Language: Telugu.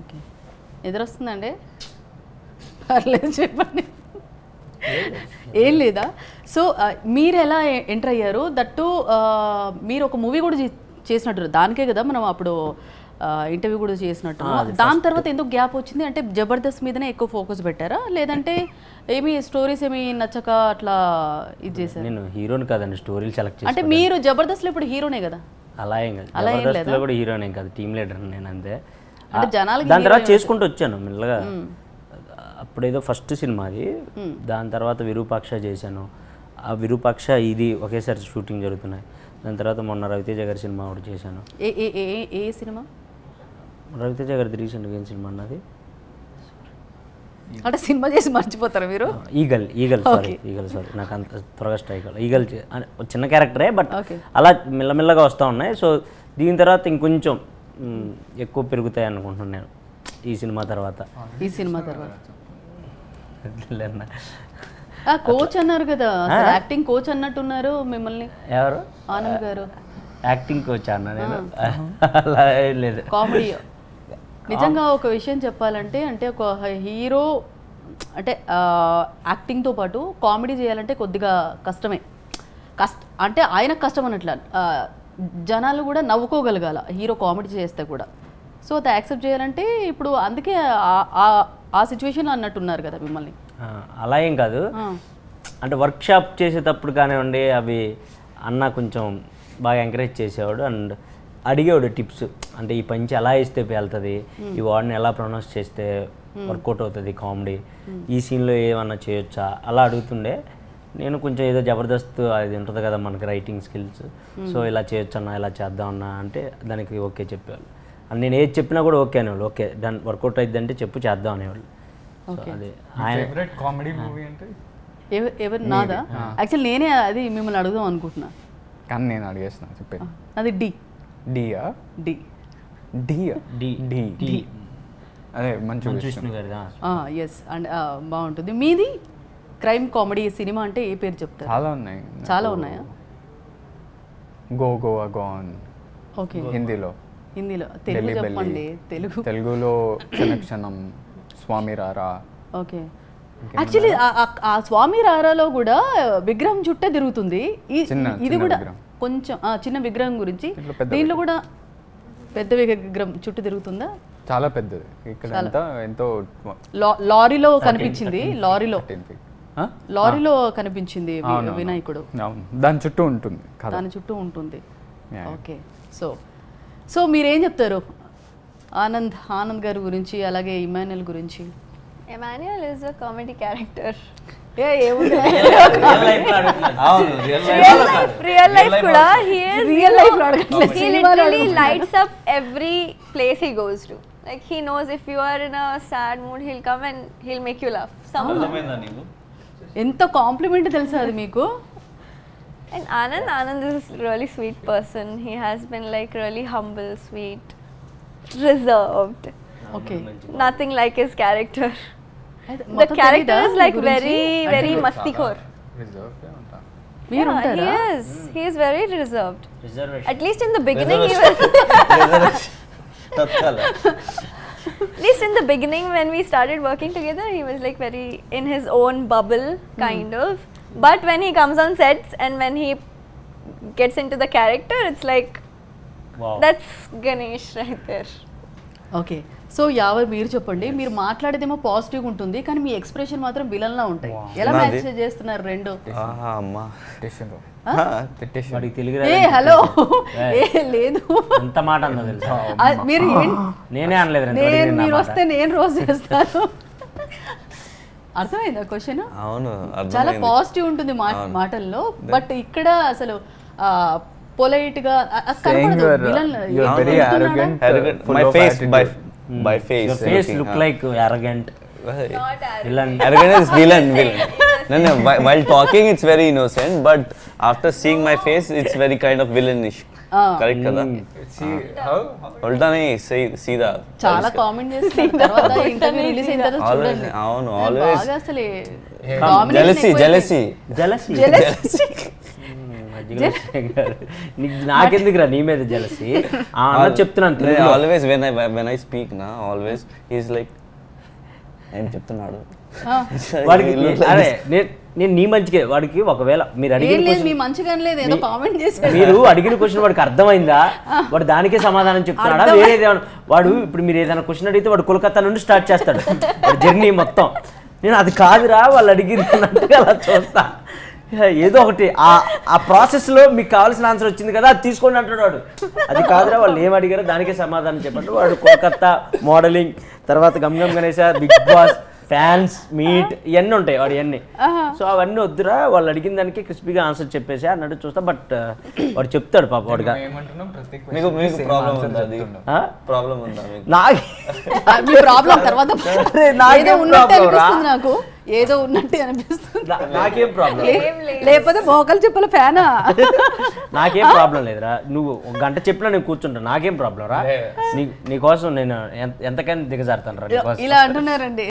ఓకే, ఎదురొస్తుందండి? పర్లేదు చెప్పండి. ఏం లేదా? సో మీరు ఎలా ఎంటర్ అయ్యారు? దట్టు మీరు ఒక మూవీ కూడా చేసినట్టు, దానికే కదా మనం అప్పుడు ఇంటర్వ్యూ కూడా చేసినట్టు. దాని తర్వాత ఎందుకు గ్యాప్ వచ్చింది? అంటే జబర్దస్త్ మీదనే ఎక్కువ ఫోకస్ పెట్టారా, లేదంటే ఏమి స్టోరీస్ ఏమి నచ్చక అట్లా ఇది చేశారు? నేను హీరోని కాదండి, స్టోరీలు సెలెక్ట్ చేసి. అంటే మీరు జబర్దస్త్లో ఇప్పుడు హీరోనే కదా? అలా ఏం కాదు, జబర్దస్త్లో కూడా హీరోనే కాదు, టీమ్ లీడర్ నేను అంతే. అంటే జనాలకి దాని తర్వాత చేసుకుంటూ వచ్చాను మెల్లగా. అప్పుడేదో ఫస్ట్ సినిమా అది, దాని తర్వాత విరూపాక్ష చేశాను. ఆ విరూపాక్ష ఇది ఒకేసారి షూటింగ్ జరుగుతున్నాయి. దాని తర్వాత మొన్న రవితేజ గారి సినిమా ఒకటి చేశాను. ఏ సినిమా? రవితేజ గారిది రీసెంట్గా ఏం సినిమా అన్నది? అంటే సినిమా చేసి మర్చిపోతారా మీరు? ఈగల్ సారీ, నాకు అంత త్వరగా స్ట్రైక్ ఈగల్ చిన్న క్యారెక్టరే, బట్ అలా మెల్లమెల్లగా వస్తూ ఉన్నాయి. సో దీని తర్వాత ఇంకొంచెం ఎక్కువ పెరుగుతాయి అనుకుంటున్నాను నేను ఈ సినిమా తర్వాత. కోచ్ అన్నారు కదా, యాక్టింగ్ కోచ్ అన్నట్టున్నారు మిమ్మల్ని. ఎవరు? ఆనంద్ గారు. యాక్టింగ్ కోచ్ అన్నా నేను? అలా లేదు. కామెడీ నిజంగా ఒక విషయం చెప్పాలంటే, అంటే ఒక హీరో అంటే యాక్టింగ్తో పాటు కామెడీ చేయాలంటే కొద్దిగా కష్టమే. అంటే ఆయనకు కష్టం అన్నట్ల, జనాలు కూడా నవ్వుకోగలగాల హీరో కామెడీ చేస్తే కూడా. సో అది యాక్సెప్ట్ చేయాలంటే ఇప్పుడు అందుకే ఆ సిచ్యువేషన్లో అన్నట్టున్నారు కదా మిమ్మల్ని. అలా ఏం కాదు, అంటే వర్క్షాప్ చేసేటప్పుడు కానివ్వండి, అవి అన్న కొంచెం బాగా ఎంకరేజ్ చేసేవాడు అండ్ అడిగేవాడు టిప్స్. అంటే ఈ పంచి ఎలా వేస్తే వెళ్తుంది, ఈ వర్డ్ని ఎలా ప్రొనౌన్స్ చేస్తే వర్కౌట్ అవుతుంది కామెడీ, ఈ సీన్లో ఏమన్నా చేయొచ్చా, అలా అడుగుతుండే. నేను కొంచెం ఏదో జబర్దస్త్ అది ఉంటుంది కదా మనకి రైటింగ్ స్కిల్స్, సో ఇలా చేయొచ్చన్నా, ఇలా చేద్దామన్నా అంటే దానికి ఓకే చెప్పేవాళ్ళు. నేను ఏది చెప్పినా కూడా ఓకే అనేవాళ్ళు. ఓకే దాని వర్కౌట్ అవుతుంది అంటే చెప్పు, చేద్దాం అనేవాళ్ళు. అదే ఆయన కామెడీ మూవీ అంటే ఎవరు? నాదా? యాక్చువల్లీ నేనే అది మిమ్మల్ని అడుగుదాం అనుకుంటున్నా, కానీ నేను అడిగేసిన చెప్పాను. అది డి. డియా? డి. డియా? డి. అదే మంచు విష్ణు గారిదా? ఎస్. అండ్ బాగుంటుంది. మీది క్రైమ్ కామెడీ సినిమా అంటే ఏ పేరు చెప్తారు? చాలా ఉన్నాయి. చాలా ఉన్నాయా? గోవా గాన్. ఓకే. హిందీలో. తెలుగు చెప్పండి. తెలుగులో క్షణక్షణం, స్వామి రారా. ఓకే. యాక్చువల్లీ ఆ స్వామి రారాలో కూడా విగ్రహం చుట్టే తిరుగుతుంది. ఇది కూడా కొంచెం చిన్న విగ్రహం గురించి, దీంట్లో కూడా పెద్ద విగ్రహం చుట్టూ తిరుగుతుందా? చాలా పెద్దది. ఇక్కడ ఎంతో లారీలో కనిపించింది. లారీలో కనిపించింది వినాయకుడు. దాని చుట్టూ ఉంటుంది. ఓకే. సో మీరేం చెప్తారు ఆనంద్ గారి గురించి, అలాగే ఇమాన్యుయల్ గురించి? Emmanuel is a comedy character. Real life kuda he literally lights up every place he goes to. Like he knows if you are in a sad mood, he'll come and he'll make you laugh somehow. Enta compliment telsa adi meeku? And Anand is a really sweet person. He has been like really humble, sweet, reserved. Okay. Nothing like his character. The character is like very mastikhor. Reserved. Yeah, he is very reserved. At least in the beginning he was at least in the beginning when we started working together, he was like very in his own bubble kind of. But when he comes on sets and when he gets into the character, it's like, wow, that's Ganesh right there. Okay. So మీరు చెప్పండి, మీరు మాట్లాడేదేమో పాజిటివ్గా ఉంటుంది కానీ మీ ఎక్స్ప్రెషన్ మాత్రం విలన్లా ఉంటాయి. ఎలా మ్యాచ్ చేస్తున్నారు రెండు? హలో, లేదు ఎంత మాట అన్నది తెలుసా? మీరు నేనే అనలేదు, మీరు వస్తే నేను రోజు చేస్తాను. అర్థమైందా క్వశ్చన్? చాలా పాజిటివ్ ఉంటుంది మాటల్లో, బట్ ఇక్కడ అసలు పొలైట్ గా by face. Your face look like arrogant. Villain. Arrogant is villain. No. While talking, it's very innocent, but after seeing my face, it's very kind of villainish. Correct, kada? See how? Ulta nahi, see the. చాలా కామెంట్ చేస్తారు తర్వాత ఇంటర్వ్యూ రిలీజ్ అయిన తర్వాత చూడండి. అవును, always. బాగా అసలు Jealousy. నీకు నాకెందుకురా నీ మీద జలసి అన్న చెప్తున్నాను తెలుగులో. Always when I speak na always he's like ఏం చెప్తున్నాడు వాడికి అరే నేను నీ మంచిగా వాడికి ఒకవేళ మీరు ఏం అడిగిన లేదు question- మీ మంచిగా లేదు ఏదో కామెంట్ చేశారు. మీరు అడిగిన క్వశ్చన్ వాడికి అర్థమైందా, వాడు దానికే సమాధానం చెప్తున్నాడా, వేరేది ఏమన్నా? వాడు ఇప్పుడు మీరు ఏదైనా క్వశ్చన్ అడిగితే వాడు కోల్కతా నుండి స్టార్ట్ చేస్తాడు జర్నీ మొత్తం. నేను అది కాదురా వాళ్ళు అడిగినట్టుగా అలా చూస్తా, ఏదో ఒకటి ఆ ప్రాసెస్లో మీకు కావాల్సిన ఆన్సర్ వచ్చింది కదా అది తీసుకోండి అంటాడు వాడు. అది కాదురా వాళ్ళు ఏం అడిగారో దానికే సమాధానం చెప్పండి. వాడు కోల్కతా మోడలింగ్, తర్వాత గమ్ గమ్ గణేశ, బిగ్ బాస్, ఫ్యాన్స్ మీట్ ఇవన్నీ ఉంటాయి వాడు ఇవన్నీ. సో అవన్నీ వద్దురా వాళ్ళు అడిగిన దానికి క్రిస్పీగా ఆన్సర్ చెప్పేసి అన్నట్టు చూస్తా. బట్ వాడు చెప్తాడు పాప వాడుగా. ఏమంటున్నాం ప్రతి మీకు ప్రాబ్లం ఉందా అది ఆ? ప్రాబ్లం ఉందా మీకు నాకు మీ ప్రాబ్లం తర్వాత అరే, నాకేం ఏదో ఉన్నట్టు problem రా? అనిపిస్తుంది నాకు, ఏదో ఉన్నట్టు అనిపిస్తుంది. నాకేం ప్రాబ్లం లేకపోతే మోకలు చెప్పల ఫ్యానా? నాకేం ప్రాబ్లం లేదురా, నువ్వు ఒక గంట చెప్పినా నేను కూర్చుంటా, నాకేం ప్రాబ్లం రా. నీకోసం నేను ఎంతకైనా దిగజారుతాను రా నీకోసం. ఇలా అంటున్నారండి.